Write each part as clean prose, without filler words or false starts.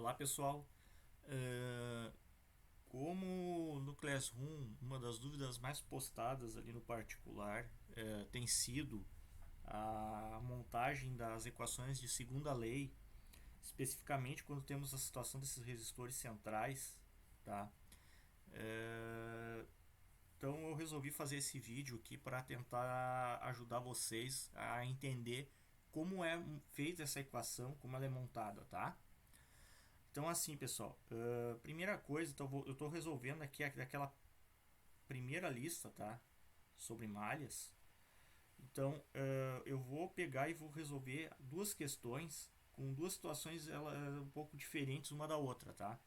Olá pessoal, como no Classroom uma das dúvidas mais postadas ali no particular tem sido a montagem das equações de segunda lei, especificamente quando temos a situação desses resistores centrais, tá? Então eu resolvi fazer esse vídeo aqui para tentar ajudar vocês a entender como é feita essa equação, como ela é montada, tá? Então assim, pessoal, primeira coisa, então eu estou resolvendo aqui aquela primeira lista, tá? Sobre malhas. Então eu vou pegar e vou resolver duas questões com duas situações um pouco diferentes uma da outra, tá?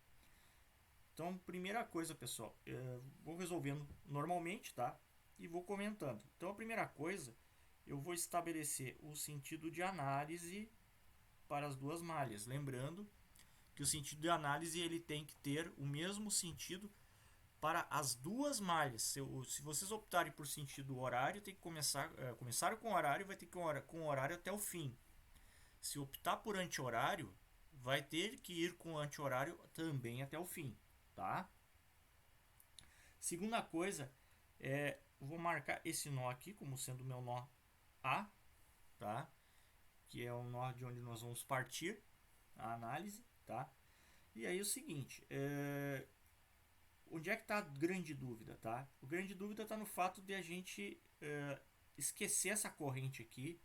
Então, primeira coisa, pessoal, vou resolvendo normalmente, tá? E vou comentando. Então, a primeira coisa, eu vou estabelecer o sentido de análise para as duas malhas, lembrando que o sentido de análise ele tem que ter o mesmo sentido para as duas malhas. Se vocês optarem por sentido horário, tem que começar com horário, vai ter que ir com horário até o fim. Se optar por anti-horário, vai ter que ir com anti-horário também até o fim, tá? Segunda coisa, vou marcar esse nó aqui como sendo meu nó A, tá? Que é o nó de onde nós vamos partir a análise, tá? E aí o seguinte, onde é que está a grande dúvida, tá? A grande dúvida está no fato de a gente esquecer essa corrente aqui,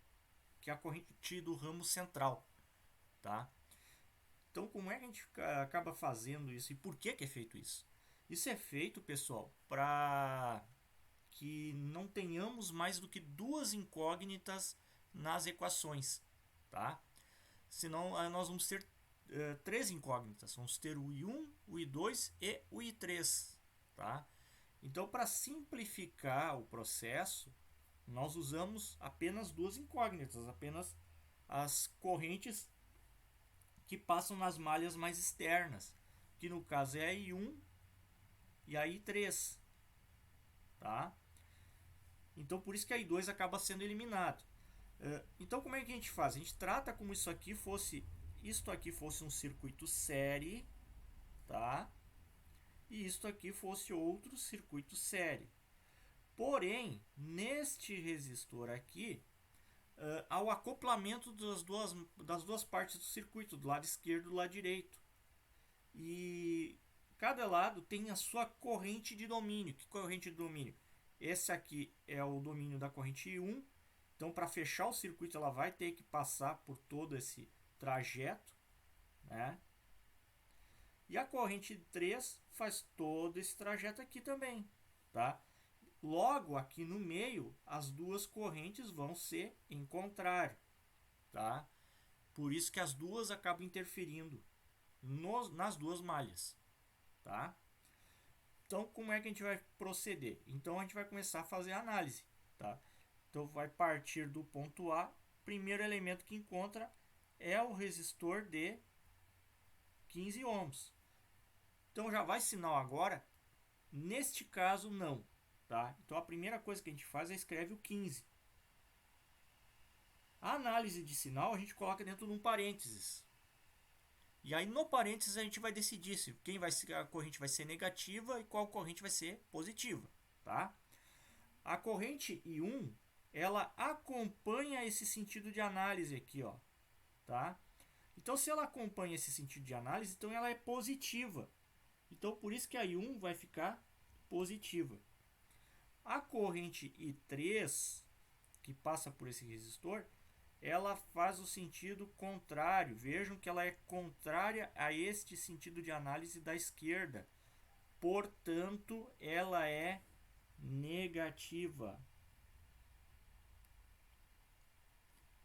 que é a corrente do ramo central, tá? Então, como é que a gente acaba fazendo isso e por que é feito isso? Isso é feito, pessoal, para que não tenhamos mais do que duas incógnitas nas equações, tá? Senão nós vamos ter três incógnitas. Vamos ter o I1, o I2 e o I3. Tá? Então, para simplificar o processo, nós usamos apenas duas incógnitas, apenas as correntes que passam nas malhas mais externas, que no caso é a I1 e a I3. Tá? Então, por isso que a I2 acaba sendo eliminado. Então, como é que a gente faz? A gente trata como isto aqui fosse um circuito série, tá? E isto aqui fosse outro circuito série. Porém, neste resistor aqui, há o acoplamento das duas partes do circuito, do lado esquerdo e do lado direito. E cada lado tem a sua corrente de domínio. Que corrente de domínio? Esse aqui é o domínio da corrente I1. Então, para fechar o circuito, ela vai ter que passar por todo esse trajeto, né? E a corrente 3 faz todo esse trajeto aqui também, tá? Logo, aqui no meio, as duas correntes vão ser em contrário, tá? Por isso que as duas acabam interferindo nas duas malhas, tá? Então, como é que a gente vai proceder? Então, a gente vai começar a fazer a análise, tá? Então, vai partir do ponto A. Primeiro elemento que encontra é o resistor de 15 ohms. Então, já vai sinal agora. Neste caso, não. Tá? Então, a primeira coisa que a gente faz é escreve o 15. A análise de sinal a gente coloca dentro de um parênteses. E aí, no parênteses, a gente vai decidir se a corrente vai ser negativa e qual corrente vai ser positiva. Tá? A corrente I1 ela acompanha esse sentido de análise aqui, ó, tá? Então, se ela acompanha esse sentido de análise, então ela é positiva. Então, por isso que a I1 vai ficar positiva. A corrente I3, que passa por esse resistor, ela faz o sentido contrário. Vejam que ela é contrária a este sentido de análise da esquerda. Portanto, ela é negativa.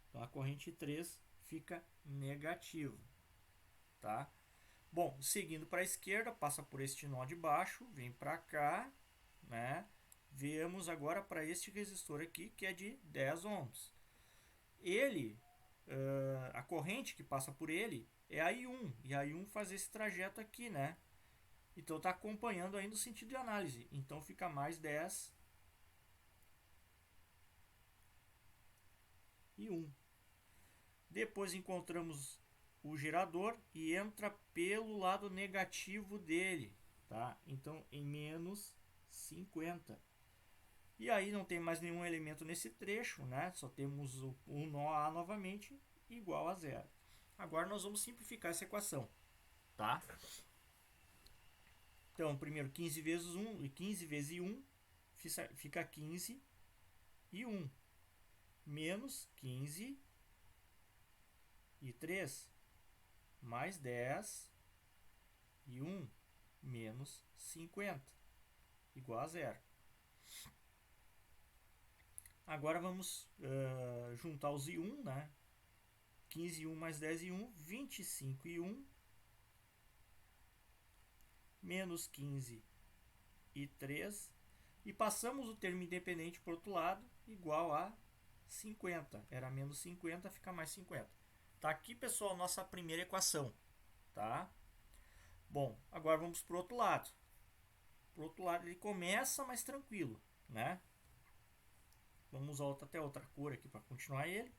Então, a corrente 3 fica negativa, tá? Bom, seguindo para a esquerda, passa por este nó de baixo, vem para cá, né? Vemos agora para este resistor aqui, que é de 10 ohms. Ele, a corrente que passa por ele é a I1, e a I1 faz esse trajeto aqui, né? Então, está acompanhando ainda o sentido de análise. Então, fica mais 10 e 1. Depois encontramos o gerador e entra pelo lado negativo dele, tá? Então, em menos 50. E aí não tem mais nenhum elemento nesse trecho, né? Só temos o nó A novamente, igual a zero. Agora nós vamos simplificar essa equação, tá? Então, primeiro 15 vezes 1, e 15 vezes 1 fica 15 e 1. Menos 15 e 3. Mais 10 e 1. Menos 50. Igual a zero. Agora vamos juntar os i1, né? 15 e 1 mais 10 e 1, 25 e 1. Menos 15 e 3. E passamos o termo independente para o outro lado, igual a 50. Era menos 50, fica mais 50. Tá aqui, pessoal, nossa primeira equação. Tá? Bom, agora vamos para o outro lado. Para o outro lado ele começa mais tranquilo, né? Vamos usar até outra cor aqui para continuar ele.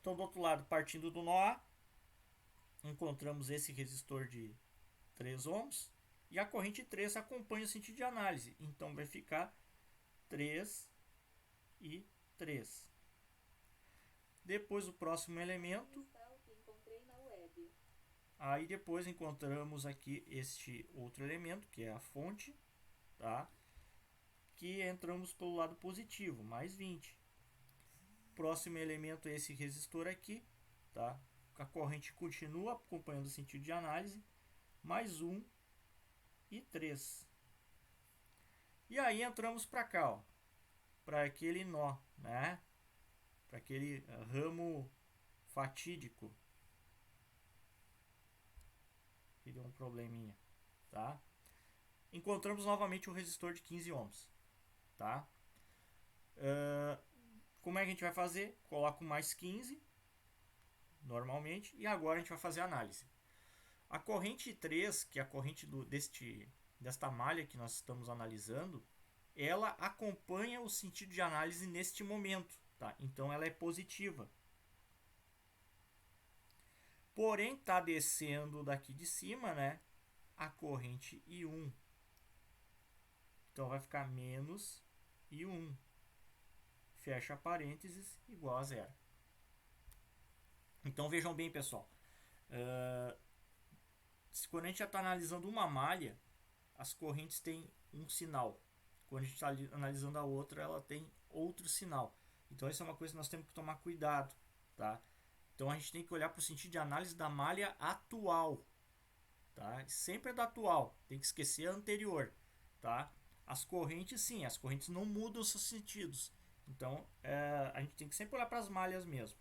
Então, do outro lado, partindo do nó A, encontramos esse resistor de 3 ohms. E a corrente 3 acompanha o sentido de análise. Então, vai ficar 3 e 3. Depois, o próximo elemento. Aí, depois, encontramos aqui este outro elemento, que é a fonte. Tá? Que entramos pelo lado positivo, mais 20. Próximo elemento é esse resistor aqui. Tá? A corrente continua acompanhando o sentido de análise. Mais 1 e 3. E aí entramos para cá, para aquele nó, né? Para aquele ramo fatídico. Que deu um probleminha, tá? Encontramos novamente o resistor de 15 ohms, tá? Como é que a gente vai fazer? Coloco mais 15, normalmente, e agora a gente vai fazer a análise. A corrente 3, que é a corrente desta malha que nós estamos analisando, ela acompanha o sentido de análise neste momento, tá? Então ela é positiva. Porém, está descendo daqui de cima, né, a corrente I1. Então vai ficar menos I1. Fecha parênteses, igual a zero. Então vejam bem, pessoal. Quando a gente já está analisando uma malha, as correntes têm um sinal. Quando a gente está analisando a outra, ela tem outro sinal. Então isso é uma coisa que nós temos que tomar cuidado, tá? Então a gente tem que olhar para o sentido de análise da malha atual, tá? Sempre é da atual, tem que esquecer a anterior, tá? As correntes, sim, as correntes não mudam os seus sentidos. Então a gente tem que sempre olhar para as malhas mesmo.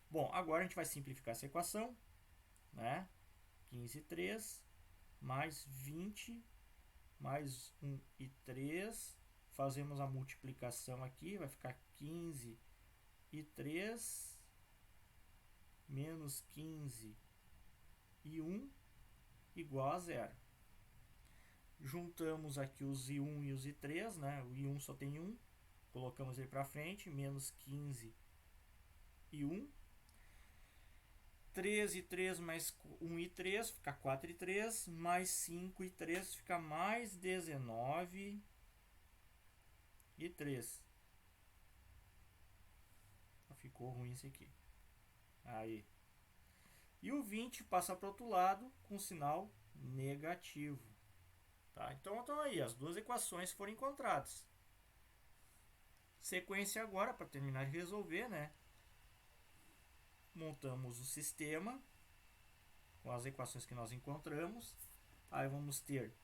Bom, agora a gente vai simplificar essa equação, né? 15 e 3 mais 20 mais 1 e 3. Fazemos a multiplicação aqui, vai ficar 15 e 3 menos 15 e 1 igual a zero. Juntamos aqui os I1 e os I3, né? O I1 só tem 1, colocamos ele para frente, menos 15 e 1. 3 e 3 mais 1 e 3 fica 4 e 3, mais 5 e 3 fica mais 19 e 3. Ficou ruim isso aqui. Aí. E o 20 passa para o outro lado com sinal negativo. Tá? Então aí, as duas equações foram encontradas. Sequência agora, para terminar de resolver, né? Montamos o sistema com as equações que nós encontramos. Aí vamos ter,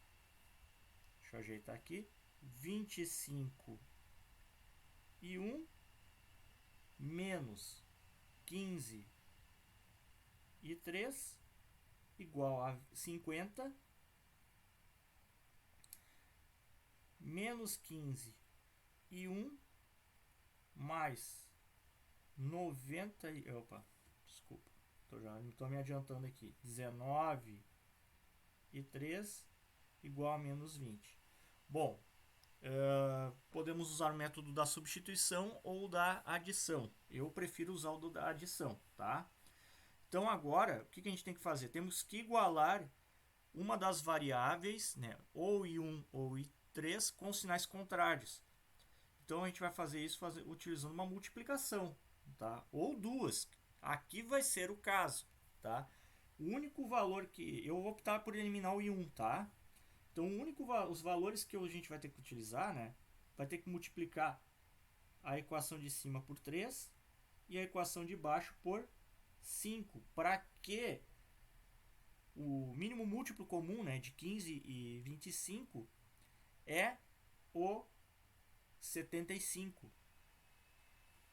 deixa eu ajeitar aqui, 25 e 1 menos 15 e 3 igual a 50 menos 15 e 1 mais 90 e... Opa, desculpa, estou me adiantando aqui. 19 e 3 igual a menos 20. Bom, podemos usar o método da substituição ou da adição. Eu prefiro usar o da adição, tá? Então agora, o que a gente tem que fazer? Temos que igualar uma das variáveis, né, ou I1 ou I3, com sinais contrários. Então a gente vai fazer isso utilizando uma multiplicação, tá? Ou duas. Aqui vai ser o caso, tá? O único valor que eu vou optar por eliminar o I1, tá? Então os valores que a gente vai ter que utilizar, né, vai ter que multiplicar a equação de cima por 3 e a equação de baixo por 5, para que o mínimo múltiplo comum, né, de 15 e 25 é o 75.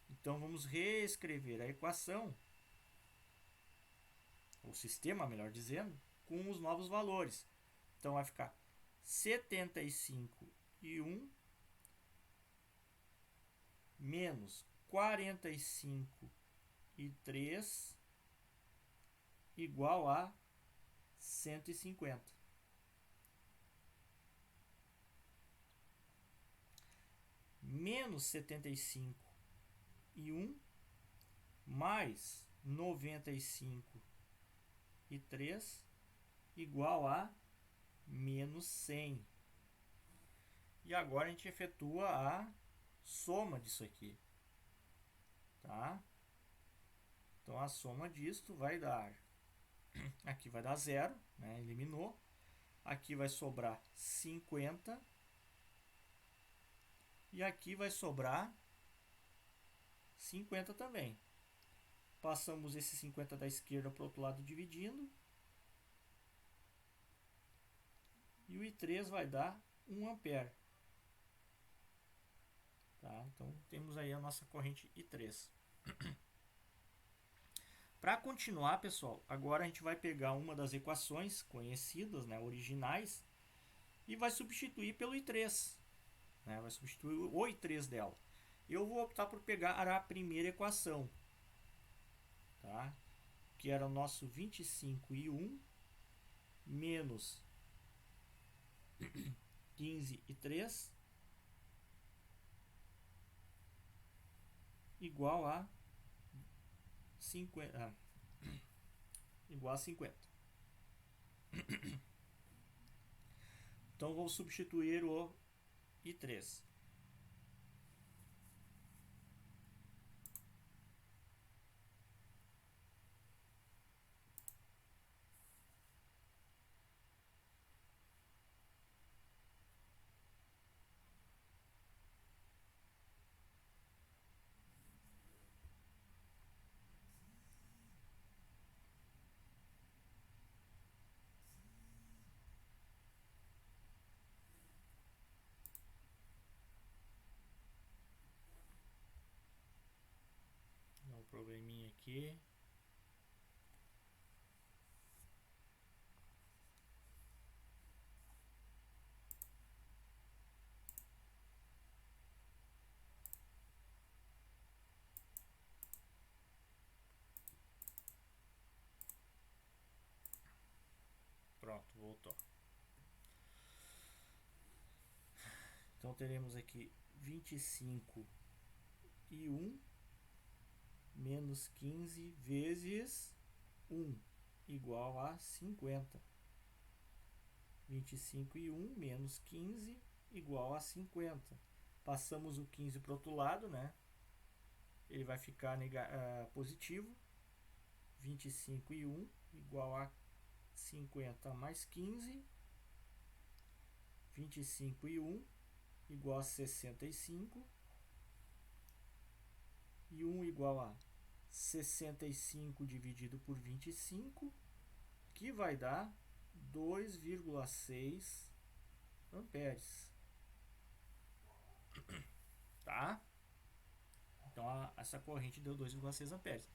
Então vamos reescrever a equação, o sistema, melhor dizendo, com os novos valores. Então vai ficar 75 e 1 menos 45 e 3 igual a 150. Menos 75 e 1 mais 95 e 3 igual a menos 100. E agora a gente efetua a soma disso aqui, tá? Então a soma disto vai dar, aqui vai dar 0, né? Eliminou. Aqui vai sobrar 50 e aqui vai sobrar 50 também. Passamos esse 50 da esquerda para o outro lado dividindo. E o I3 vai dar 1 ampere. Tá? Então temos aí a nossa corrente I3. Para continuar, pessoal, agora a gente vai pegar uma das equações conhecidas, né, originais, e vai substituir pelo I3. Né, vai substituir o I3 dela. Eu vou optar por pegar a primeira equação, tá? Que era o nosso 25i1 menos 15i3 igual a 50. Igual a 50. Então vou substituir o I3. Dá um probleminha aqui. Pronto, voltou. Então teremos aqui 25 e 1 menos 15 vezes 1 igual a 50. 25 e 1 menos 15 igual a 50. Passamos o 15 para o outro lado, né? Ele vai ficar positivo. 25 e 1 igual a 50 mais 15. 25 e 1 igual a 65. E 1 igual a 65 dividido por 25, que vai dar 2,6 amperes. Tá? Então essa corrente deu 2,6 amperes.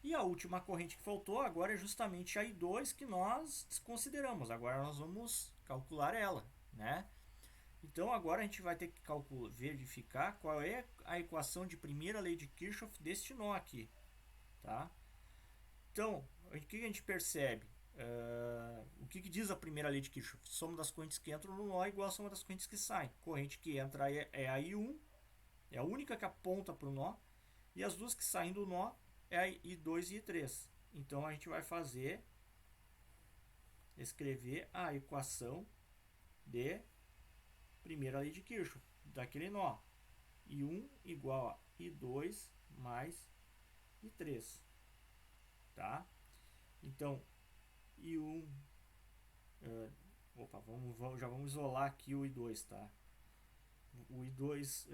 E a última corrente que faltou agora é justamente a I2, que nós desconsideramos. Agora nós vamos calcular ela, né? Então agora a gente vai ter que verificar qual é a equação de primeira lei de Kirchhoff deste nó aqui, tá? Então, o que a gente percebe? O que diz a primeira lei de Kirchhoff? Soma das correntes que entram no nó é igual a soma das correntes que saem. Corrente que entra é a I1, é a única que aponta para o nó, e as duas que saem do nó é a I2 e I3. Então a gente vai escrever a equação de primeira lei de Kirchhoff, daquele nó. I1 igual a I2 mais I3. Tá? Então, I1... já vamos isolar aqui o I2, tá? O I2,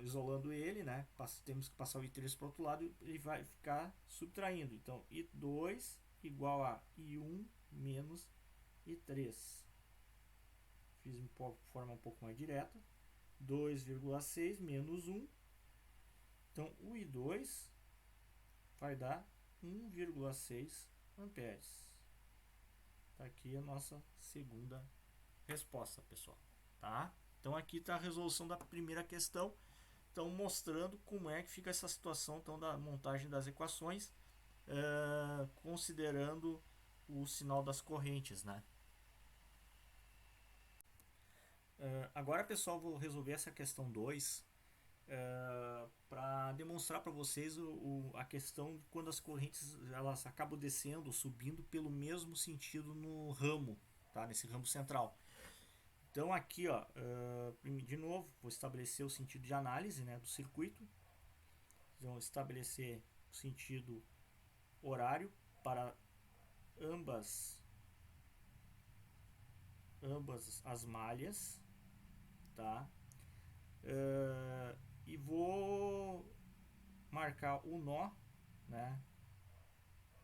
isolando ele, né? Temos que passar o I3 para o outro lado, ele vai ficar subtraindo. Então, I2 igual a I1 menos I3. Fiz de forma um pouco mais direta. 2,6 menos 1. Então, o I2 vai dar 1,6 amperes. Tá aqui a nossa segunda resposta, pessoal. Tá? Então, aqui está a resolução da primeira questão. Então, mostrando como é que fica essa situação então, da montagem das equações, considerando o sinal das correntes, né? Agora, pessoal, vou resolver essa questão 2 para demonstrar para vocês a questão de quando as correntes elas acabam descendo, subindo pelo mesmo sentido no ramo, tá? Nesse ramo central. Então aqui, ó, de novo, vou estabelecer o sentido de análise, né, do circuito. Então, estabelecer o sentido horário para ambas as malhas, tá? E vou marcar o nó, né,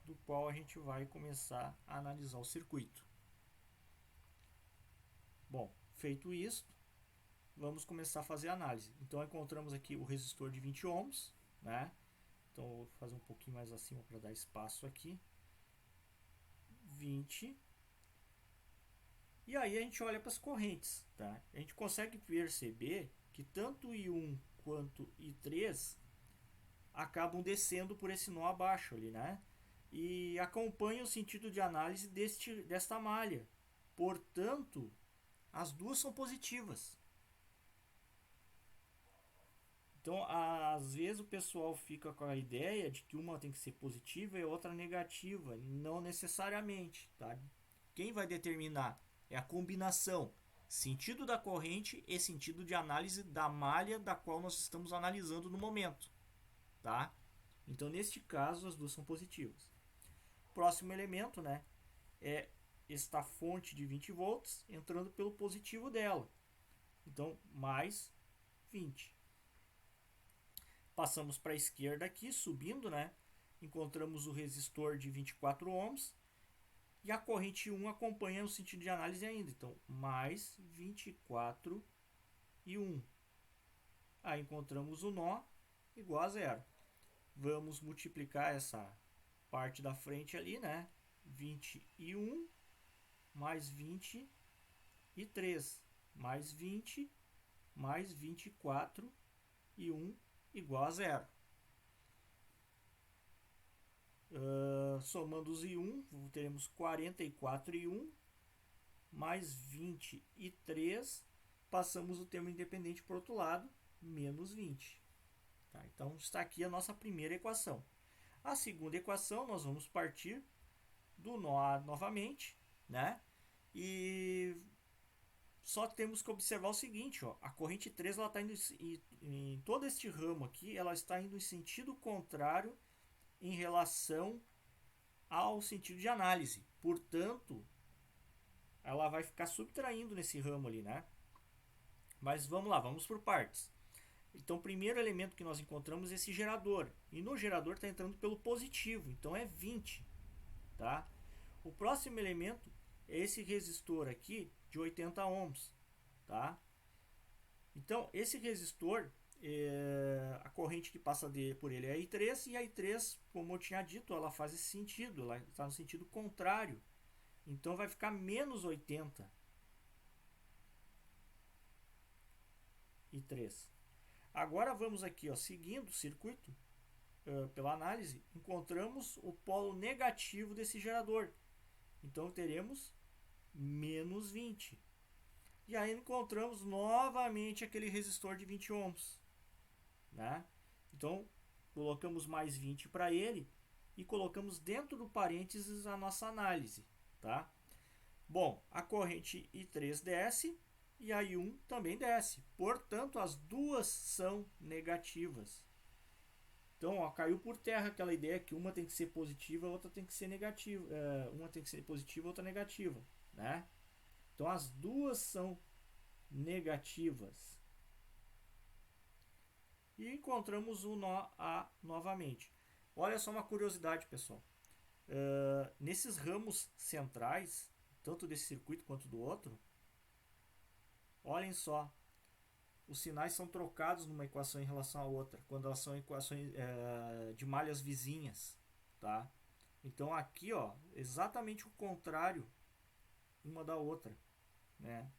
do qual a gente vai começar a analisar o circuito. Bom, feito isso, vamos começar a fazer a análise. Então, encontramos aqui o resistor de 20 ohms, né? Então, vou fazer um pouquinho mais acima para dar espaço aqui. 20. E aí a gente olha para as correntes, tá? A gente consegue perceber que tanto I1 quanto I3 acabam descendo por esse nó abaixo ali, né? E acompanham o sentido de análise desta malha. Portanto, as duas são positivas. Então, às vezes o pessoal fica com a ideia de que uma tem que ser positiva e a outra negativa. Não necessariamente, tá? Quem vai determinar é a combinação sentido da corrente e sentido de análise da malha da qual nós estamos analisando no momento, tá? Então, neste caso, as duas são positivas. Próximo elemento, né, é esta fonte de 20 volts entrando pelo positivo dela. Então, mais 20. Passamos para a esquerda aqui, subindo, né? Encontramos o resistor de 24 ohms e a corrente 1 acompanha o sentido de análise ainda. Então, mais 24 e 1. Aí encontramos o nó igual a zero. Vamos multiplicar essa parte da frente ali, né? 21 mais 23 mais 20 mais 24 e 1 igual a zero. Somando os I1, teremos 44 e 1 mais 23. Passamos o termo independente para o outro lado, menos 20. Tá? Então, está aqui a nossa primeira equação. A segunda equação, nós vamos partir do nó novamente, né? E só temos que observar o seguinte, ó, a corrente 3 ela está indo em todo este ramo aqui, ela está indo em sentido contrário em relação ao sentido de análise. Portanto, ela vai ficar subtraindo nesse ramo ali, né? Mas vamos lá, vamos por partes. Então, o primeiro elemento que nós encontramos é esse gerador. E no gerador está entrando pelo positivo, então é 20. Tá? O próximo elemento é esse resistor aqui de 80 ohms. Tá? Então, esse resistor, a corrente que passa por ele é a I3. E a I3, como eu tinha dito, ela faz esse sentido. Ela está no sentido contrário. Então, vai ficar menos 80. I3. Agora vamos aqui, ó, seguindo o circuito, pela análise, encontramos o polo negativo desse gerador. Então teremos menos 20. E aí encontramos novamente aquele resistor de 20 ohms. Né? Então colocamos mais 20 para ele e colocamos dentro do parênteses a nossa análise, tá? Bom, a corrente I3 desce e a I1 também desce. Portanto, as duas são negativas. Então, ó, caiu por terra aquela ideia que uma tem que ser positiva, a outra tem que ser negativa. Uma tem que ser positiva, a outra negativa, né? Então, as duas são negativas. E encontramos o nó A novamente. Olha só uma curiosidade, pessoal. Nesses ramos centrais, tanto desse circuito quanto do outro, olhem só, os sinais são trocados numa equação em relação à outra, quando elas são equações de malhas vizinhas, tá? Então aqui, ó, exatamente o contrário uma da outra, né?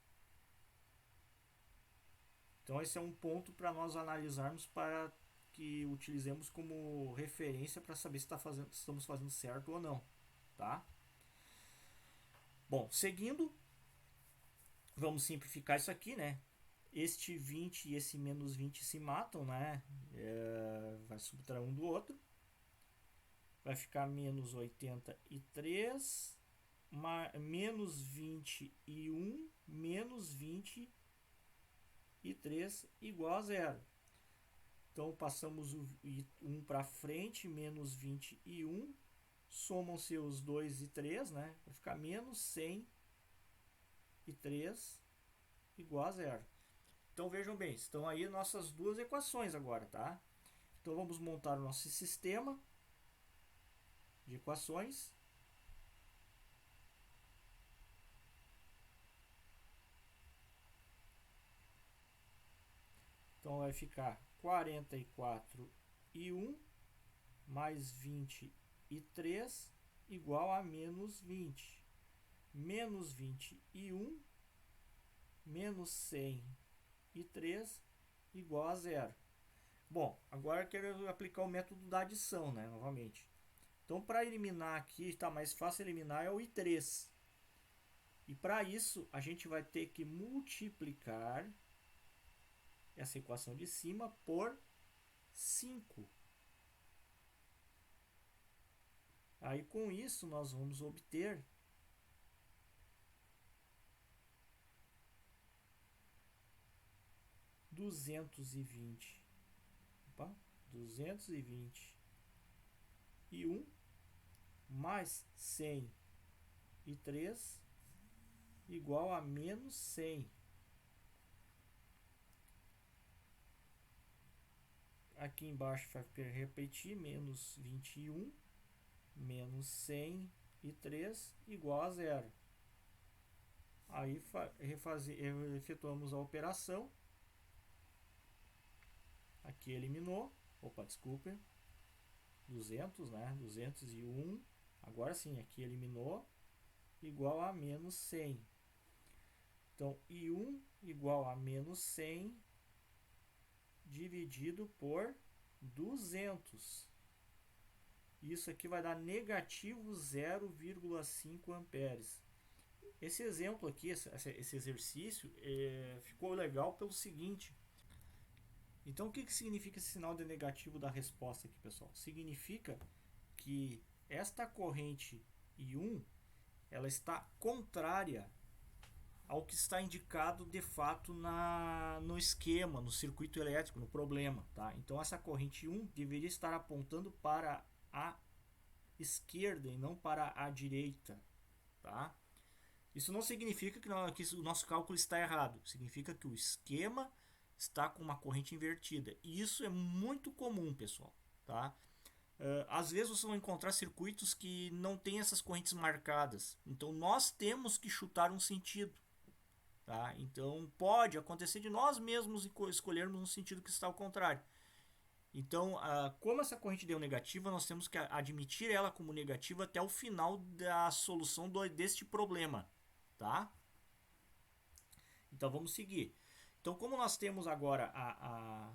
Então esse é um ponto para nós analisarmos, para que utilizemos como referência para saber se estamos fazendo certo ou não, tá? Bom, seguindo, vamos simplificar isso aqui, né? Este 20 e esse menos 20 se matam, né? Vai subtrair um do outro. Vai ficar menos 83, menos 21, menos 23 igual a zero. Então passamos o 1 para frente, menos 21, somam-se os 2 e 3, né? Vai ficar menos 103 igual a zero. Então vejam bem, estão aí nossas duas equações agora, tá? Então vamos montar o nosso sistema de equações. Então vai ficar 44 e 1 mais 23 igual a menos 20. Menos 21 menos 103 igual a zero. Bom, agora eu quero aplicar o método da adição, né, novamente. Então, para eliminar aqui, está mais fácil eliminar é o I3. E para isso, a gente vai ter que multiplicar essa equação de cima por 5. Aí, com isso, nós vamos obter 220. Opa, 221 mais 103 igual a menos 100. Aqui embaixo vai repetir, menos 21 menos 103 igual a zero. Aí efetuamos a operação. Aqui eliminou. Opa, desculpe. 200, né? 201. Agora sim, aqui eliminou. Igual a menos 100. Então, I1 igual a menos 100 dividido por 200. Isso aqui vai dar negativo 0,5 amperes. Esse exemplo aqui, esse exercício, ficou legal pelo seguinte. Então, o que significa esse sinal de negativo da resposta aqui, pessoal? Significa que esta corrente I1, ela está contrária ao que está indicado de fato no esquema, no circuito elétrico, no problema, tá? Então essa corrente 1 deveria estar apontando para a esquerda e não para a direita, tá? Isso não significa que o nosso cálculo está errado, significa que o esquema está com uma corrente invertida. E isso é muito comum, pessoal, tá? Às vezes vocês vão encontrar circuitos que não têm essas correntes marcadas, então nós temos que chutar um sentido. Tá? Então pode acontecer de nós mesmos escolhermos um sentido que está ao contrário. Então, como essa corrente deu negativa, nós temos que admitir ela como negativa até o final da solução deste problema. Tá? Então vamos seguir. Então, como nós temos agora a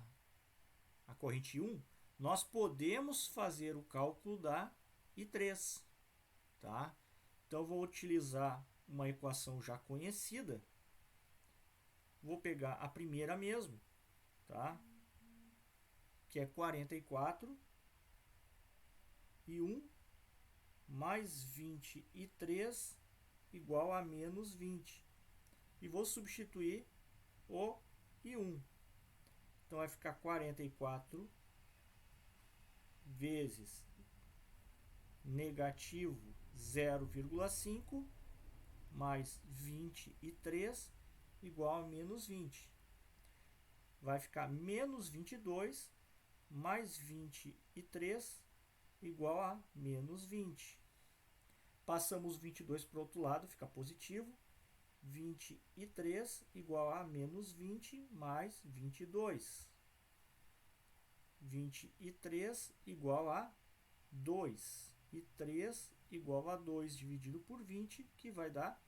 corrente 1, nós podemos fazer o cálculo da I3. Tá? Então vou utilizar uma equação já conhecida. Vou pegar a primeira mesmo, tá? Que é 44 e 1 mais 23 igual a menos 20. E vou substituir o I1. Então vai ficar 44 vezes negativo 0,5 mais 23 igual a menos 20. Vai ficar menos 22 mais 23 igual a menos 20. Passamos 22 para o outro lado, fica positivo. 23 igual a menos 20 mais 22. 23 igual a 2. E 3 igual a 2 dividido por 20, que vai dar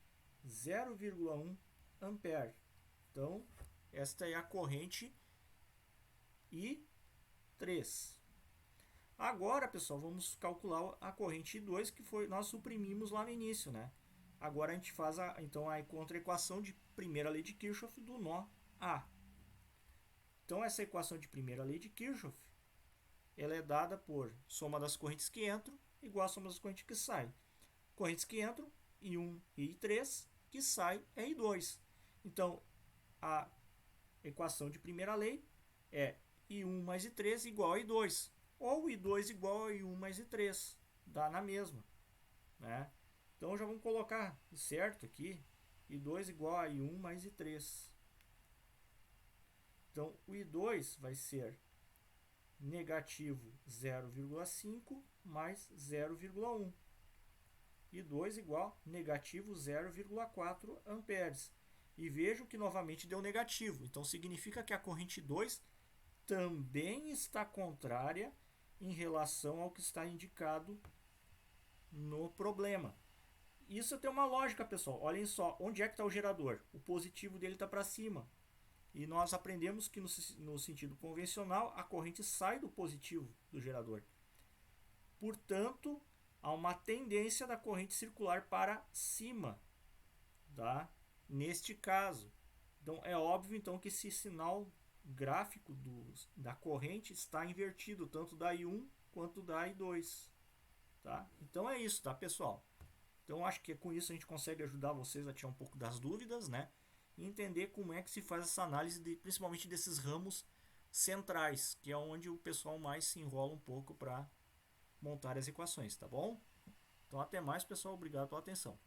0,1 ampere. Então, esta é a corrente I3. Agora, pessoal, vamos calcular a corrente I2, que foi nós suprimimos lá no início, né? Agora a gente faz então a contra-equação de primeira lei de Kirchhoff do nó A. Então, essa equação de primeira lei de Kirchhoff, ela é dada por soma das correntes que entram igual a soma das correntes que saem. Correntes que entram, I1 e I3, que sai é I2. Então, a equação de primeira lei é I1 mais I3 igual a I2. Ou I2 igual a I1 mais I3. Dá na mesma, né? Então, já vamos colocar certo aqui. I2 igual a I1 mais I3. Então, o I2 vai ser negativo 0,5 mais 0,1. I2 igual a negativo 0,4 amperes. E vejo que novamente deu negativo. Então, significa que a corrente 2 também está contrária em relação ao que está indicado no problema. Isso tem uma lógica, pessoal. Olhem só, onde é que está o gerador? O positivo dele está para cima. E nós aprendemos que no sentido convencional, a corrente sai do positivo do gerador. Portanto, há uma tendência da corrente circular para cima, tá? Neste caso. Então, é óbvio então que esse sinal gráfico da corrente está invertido, tanto da I1 quanto da I2. Tá? Então é isso, tá, pessoal? Então acho que com isso a gente consegue ajudar vocês a tirar um pouco das dúvidas, né? E entender como é que se faz essa análise, principalmente desses ramos centrais, que é onde o pessoal mais se enrola um pouco para montar as equações, tá bom? Então até mais, pessoal. Obrigado pela atenção.